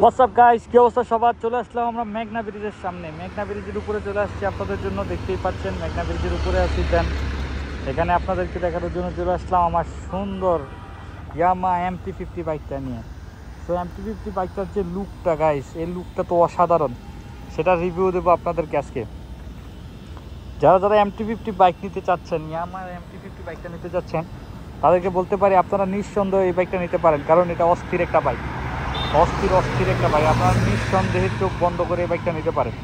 WhatsApp guys, কি অবস্থা সবার? চলে আসলাম আমরা মেঘনা ব্রিজের সামনে। মেঘনা ব্রিজের উপরে চলে আসছি আপনাদের জন্য। দেখতেই পাচ্ছেন মেঘনা ব্রিজের উপরে আছি। দেন এখানে আপনাদেরকে দেখানোর জন্য চলে আসলাম আমার সুন্দর ইয়ামা MT-50 বাইকটা নিয়ে। সো MT-50 বাইকটার যে লুকটা গাইস, এই লুকটা তো অসাধারণ। সেটা রিভিউ দেবো আপনাদেরকে আজকে। যারা যারা MT-50 বাইক নিতে চাচ্ছেন, ইয়ামা MT-50 বাইকটা নিতে চাচ্ছেন, তাদেরকে বলতে পারি আপনারা নিঃসন্দেহে এই বাইকটা নিতে পারেন, কারণ এটা অস্থির একটা বাইক। অস্থির একটা বাইক। আপনারা নিঃসন্দেহে চোখ বন্ধ করে এই বাইকটা নিতে পারেন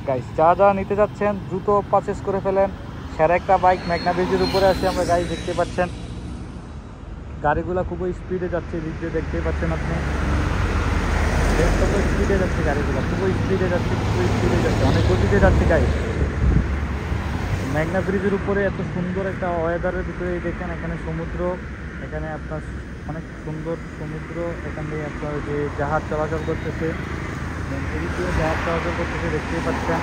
গাইস। যারা নিতে যাচ্ছেন দ্রুত পারচেস করে ফেলেন। সেরা একটা বাইক। মেঘনা ব্রিজের উপরে আসে আমরা গাইস, দেখতে পাচ্ছেন গাড়িগুলো খুবই স্পিডে যাচ্ছে। ভিডিও দেখতেই পাচ্ছেন আপনি, কত স্পিডে যাচ্ছে গাড়িগুলো, খুবই স্পিডে যাচ্ছে, অনেক গতিতে যাচ্ছে গাইস। মেঘনা ব্রিজের উপরে এত সুন্দর একটা ওয়েদারের ভিতরে দেখেন, এখানে সমুদ্র, এখানে আপনার অনেক সুন্দর সমুদ্র, এখান থেকে আপনার যে জাহাজ চলাচল করতেছে, এদিকেও জাহাজ চলাচল করতেছে, দেখতেই পাচ্ছেন।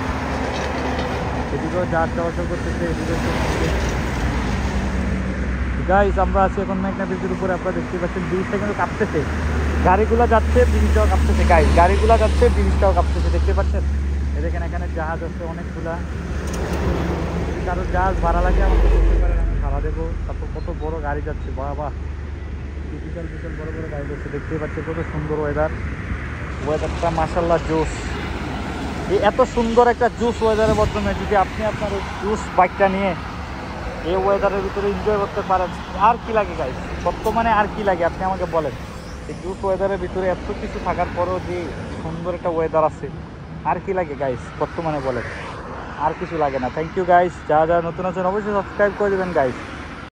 এদিকেও জাহাজ চলাচল করতেছে, এদিকেও গাইস। আমরা আছি এখন মেঘনা ব্রিজের উপরে। আপনারা দেখতে পাচ্ছেন ব্রিজটা কিন্তু কাঁপতেছে, গাড়িগুলো যাচ্ছে, ব্রিজটাও কাঁপতেছে গাইস। গাড়িগুলো যাচ্ছে, ব্রিজটাও কাঁপতেছে, দেখতে পাচ্ছেন। দেখেন এখানে জাহাজ আছে অনেকগুলা। কারো জাহাজ ভাড়া লাগে আমাকে বলতে পারেন, আমি ভাড়া দেবো। তারপর কত বড় গাড়ি যাচ্ছে, বাবা, বিশাল বিশাল বড় বড় গাড়ি যাচ্ছে, দেখতেই পাচ্ছি। কত সুন্দর ওয়েদারটা মাশাআল্লাহ জোস। এই এত সুন্দর একটা জুস ওয়েদারের মাধ্যমে যদি আপনি আপনার এই জুস বাইকটা নিয়ে এই ওয়েদারের ভিতরে এনজয় করতে পারেন, আর কি লাগে গাইস? বর্তমানে আর কি লাগে আপনি আমাকে বলেন? এই জুস ওয়েদারের ভিতরে এত কিছু থাকার পরও যে সুন্দর একটা ওয়েদার আছে, আর কি লাগে গাইস? বর্তমানে বলেন, আর কিছু লাগে না। Thank you guys. যারা যারা নতুন আছেন অবশ্যই সাবস্ক্রাইব করে দেবেন গাইস।